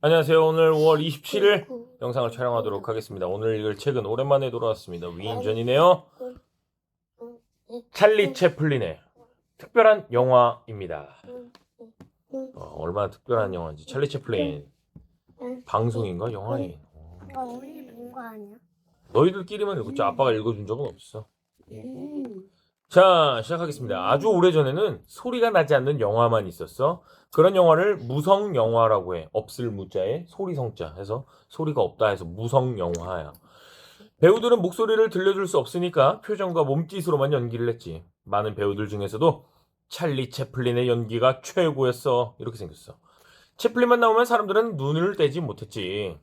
안녕하세요. 오늘 5월 27일 영상을 촬영하도록 하겠습니다. 오늘 읽을 책은 오랜만에 돌아왔습니다. 위인전이네요. 찰리 채플린의 특별한 영화입니다. 얼마나 특별한 영화인지. 찰리 채플린 방송인가? 영화인. 우리 본 거 아니야? 너희들끼리만 읽었지. 아빠가 읽어준 적은 없어. 자, 시작하겠습니다. 아주 오래전에는 소리가 나지 않는 영화만 있었어. 그런 영화를 무성 영화라고 해. 없을 무자에 소리 성자 해서 소리가 없다 해서 무성 영화야. 배우들은 목소리를 들려줄 수 없으니까 표정과 몸짓으로만 연기를 했지. 많은 배우들 중에서도 찰리 채플린의 연기가 최고였어. 이렇게 생겼어. 채플린만 나오면 사람들은 눈을 떼지 못했지.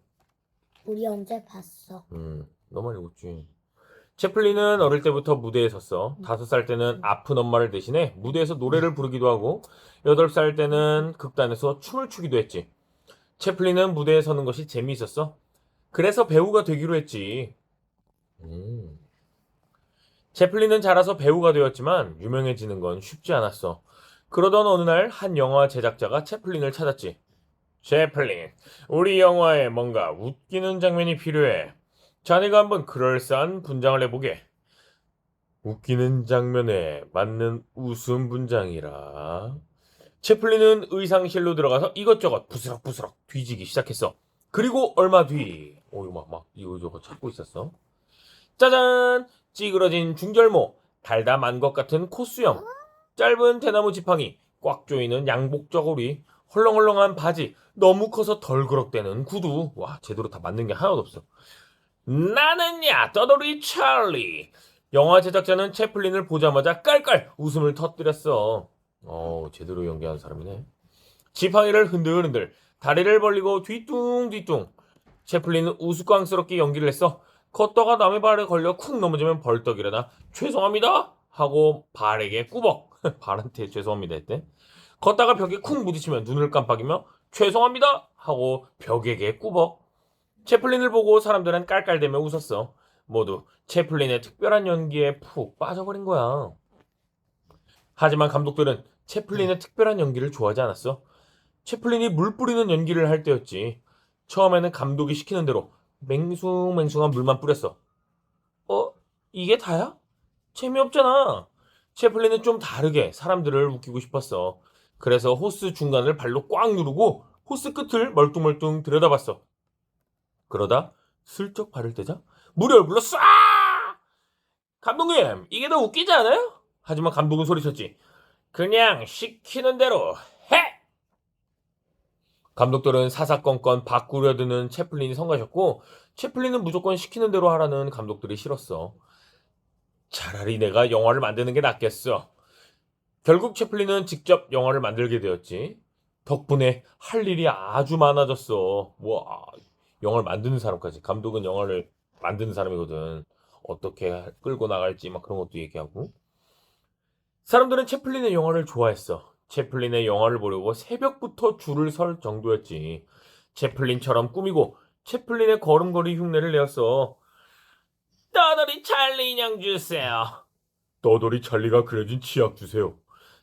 우리 언제 봤어? 너만 읽었지. 채플린은 어릴 때부터 무대에 섰어. 5살 때는 아픈 엄마를 대신해 무대에서 노래를 부르기도 하고 8살 때는 극단에서 춤을 추기도 했지. 채플린은 무대에 서는 것이 재미있었어. 그래서 배우가 되기로 했지. 채플린은 자라서 배우가 되었지만 유명해지는 건 쉽지 않았어. 그러던 어느 날 한 영화 제작자가 채플린을 찾았지. 채플린, 우리 영화에 뭔가 웃기는 장면이 필요해. 자네가 한번 그럴싸한 분장을 해보게. 웃기는 장면에 맞는 웃음 분장이라. 채플린은 의상실로 들어가서 이것저것 부스럭부스럭 뒤지기 시작했어. 그리고 얼마 뒤, 이거 막 이거저거 찾고 있었어. 짜잔! 찌그러진 중절모, 달담한 것 같은 코수염, 짧은 대나무 지팡이, 꽉 조이는 양복 저고리, 헐렁헐렁한 바지, 너무 커서 덜그럭대는 구두. 와, 제대로 다 맞는 게 하나도 없어. 나는야 떠돌이 찰리. 영화 제작자는 채플린을 보자마자 깔깔 웃음을 터뜨렸어. 제대로 연기하는 사람이네. 지팡이를 흔들흔들 다리를 벌리고 뒤뚱뒤뚱. 채플린은 우스꽝스럽게 연기를 했어. 걷다가 남의 발에 걸려 쿵 넘어지면 벌떡 일어나 죄송합니다 하고 발에게 꾸벅. 발한테 죄송합니다 했대. 걷다가 벽에 쿵 부딪히면 눈을 깜빡이며 죄송합니다 하고 벽에게 꾸벅. 채플린을 보고 사람들은 깔깔대며 웃었어. 모두 채플린의 특별한 연기에 푹 빠져버린 거야. 하지만 감독들은 채플린의 특별한 연기를 좋아하지 않았어. 채플린이 물 뿌리는 연기를 할 때였지. 처음에는 감독이 시키는 대로 맹숭맹숭한 물만 뿌렸어. 이게 다야? 재미없잖아. 채플린은 좀 다르게 사람들을 웃기고 싶었어. 그래서 호스 중간을 발로 꽉 누르고 호스 끝을 멀뚱멀뚱 들여다봤어. 그러다 슬쩍 발을 떼자 물이 얼굴로 쏴! 감독님, 이게 더 웃기지 않아요? 하지만 감독은 소리쳤지. 그냥 시키는 대로 해! 감독들은 사사건건 바꾸려드는 채플린이 성가셨고 채플린은 무조건 시키는 대로 하라는 감독들이 싫었어. 차라리 내가 영화를 만드는 게 낫겠어. 결국 채플린은 직접 영화를 만들게 되었지. 덕분에 할 일이 아주 많아졌어. 와, 영화를 만드는 사람까지. 감독은 영화를 만드는 사람이거든. 어떻게 끌고 나갈지 막 그런 것도 얘기하고. 사람들은 채플린의 영화를 좋아했어. 채플린의 영화를 보려고 새벽부터 줄을 설 정도였지. 채플린처럼 꾸미고 채플린의 걸음걸이 흉내를 내었어. 떠돌이 찰리 인형 주세요. 떠돌이 찰리가 그려진 치약 주세요.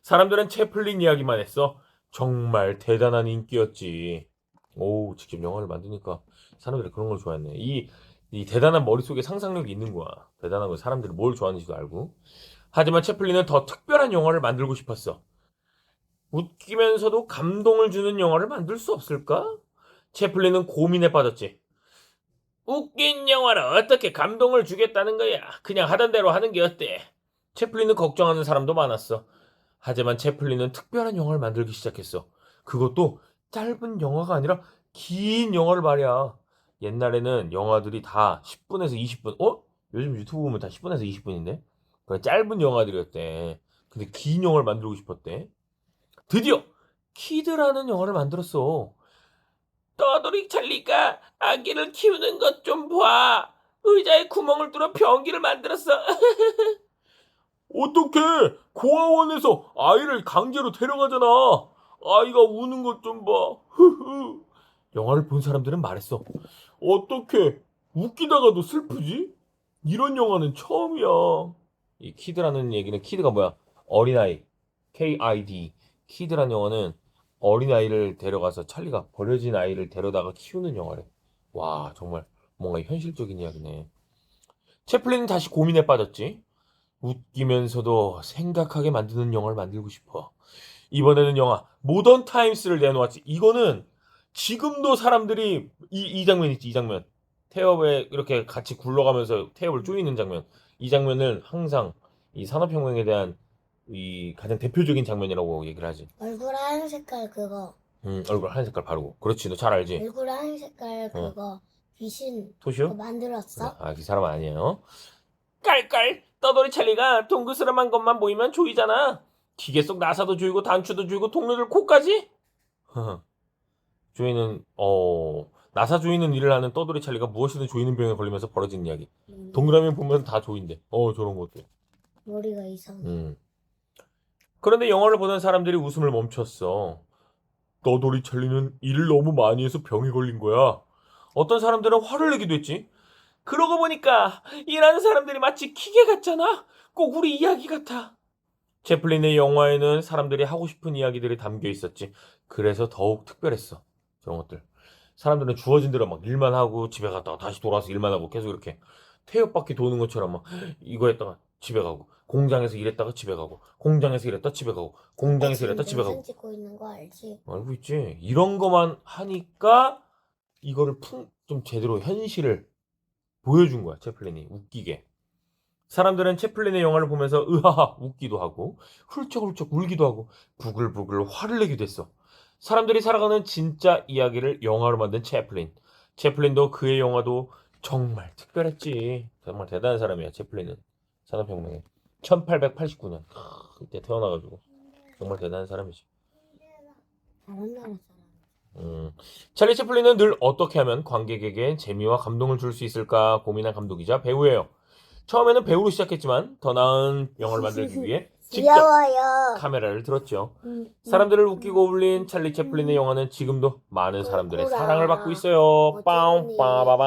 사람들은 채플린 이야기만 했어. 정말 대단한 인기였지. 오, 직접 영화를 만드니까 사람들이 그런 걸 좋아했네. 이 대단한 머릿속에 상상력이 있는 거야. 대단한 거 사람들이 뭘 좋아하는지도 알고. 하지만 채플린은 더 특별한 영화를 만들고 싶었어. 웃기면서도 감동을 주는 영화를 만들 수 없을까? 채플린은 고민에 빠졌지. 웃긴 영화를 어떻게 감동을 주겠다는 거야? 그냥 하던 대로 하는 게 어때? 채플린은 걱정하는 사람도 많았어. 하지만 채플린은 특별한 영화를 만들기 시작했어. 그것도 짧은 영화가 아니라 긴 영화를 말이야. 옛날에는 영화들이 다 10분에서 20분. 요즘 유튜브 보면 다 10분에서 20분인데? 짧은 영화들이었대. 근데 긴 영화를 만들고 싶었대. 드디어 키드라는 영화를 만들었어. 떠돌이 찰리가 아기를 키우는 것 좀 봐. 의자에 구멍을 뚫어 변기를 만들었어. 어떡해! 고아원에서 아이를 강제로 데려가잖아. 아이가 우는 것 좀 봐. 영화를 본 사람들은 말했어. 어떡해! 웃기다가도 슬프지? 이런 영화는 처음이야. 이 키드라는 얘기는 키드가 뭐야? 어린아이. KID. 키드라는 영화는 어린 아이를 데려가서 찰리가 버려진 아이를 데려다가 키우는 영화래. 와, 정말 뭔가 현실적인 이야기네. 채플린은 다시 고민에 빠졌지. 웃기면서도 생각하게 만드는 영화를 만들고 싶어. 이번에는 영화 모던 타임스를 내놓았지. 이거는 지금도 사람들이 이 장면 있지, 이 장면. 태엽에 이렇게 같이 굴러가면서 태엽을 쪼이는 장면. 이 장면을 항상 이 산업혁명에 대한 이 가장 대표적인 장면이라고 얘기를 하지. 얼굴 하얀 색깔 그거. 얼굴 하얀 색깔 바르고. 그렇지, 너 잘 알지? 얼굴 하얀 색깔 어. 그거 귀신 토시오? 그거 만들었어? 아, 그 사람 아니에요. 깔깔 떠돌이 찰리가 동그스름한 것만 보이면 조이잖아. 기계 속 나사도 조이고 단추도 조이고 동료들 코까지? 조이는 나사 조이는 일을 하는 떠돌이 찰리가 무엇이든 조이는 병에 걸리면서 벌어진 이야기. 동그라미 보면 다 조인대. 저런 것들. 머리가 이상해. 그런데 영화를 보던 사람들이 웃음을 멈췄어. 떠돌이 찰리는 일을 너무 많이 해서 병에 걸린 거야. 어떤 사람들은 화를 내기도 했지. 그러고 보니까 일하는 사람들이 마치 기계 같잖아. 꼭 우리 이야기 같아. 채플린의 영화에는 사람들이 하고 싶은 이야기들이 담겨 있었지. 그래서 더욱 특별했어. 저런 것들. 사람들은 주어진 대로 막 일만 하고 집에 갔다가 다시 돌아와서 일만 하고 계속 이렇게 태엽바퀴 도는 것처럼 막 이거 했다가 집에 가고 공장에서 일했다가 집에 가고 공장에서 일했다 집에 가고 공장에서 일했다 집에 가고. 사진 찍고 있는 거 알지? 알고 있지. 이런 거만 하니까 이거를 좀 제대로 현실을 보여준 거야. 채플린이 웃기게. 사람들은 채플린의 영화를 보면서 으하하 웃기도 하고 훌쩍훌쩍 울기도 하고 부글부글 화를 내기도 했어. 사람들이 살아가는 진짜 이야기를 영화로 만든 채플린. 채플린도 그의 영화도 정말 특별했지. 정말 대단한 사람이야. 채플린은 산업혁명에 1889년 그때 태어나가지고 정말 대단한 사람이지. 다른 나라 사람. 찰리 채플린은 늘 어떻게 하면 관객에게 재미와 감동을 줄 수 있을까 고민한 감독이자 배우예요. 처음에는 배우로 시작했지만 더 나은 영화를 만들기 위해 직접 귀여워요. 카메라를 들었죠. 사람들을 웃기고 울린 찰리 채플린의 영화는 지금도 많은 사람들의 꿀꿀아. 사랑을 받고 있어요. 어쩌니. 빠옹 빠바밤.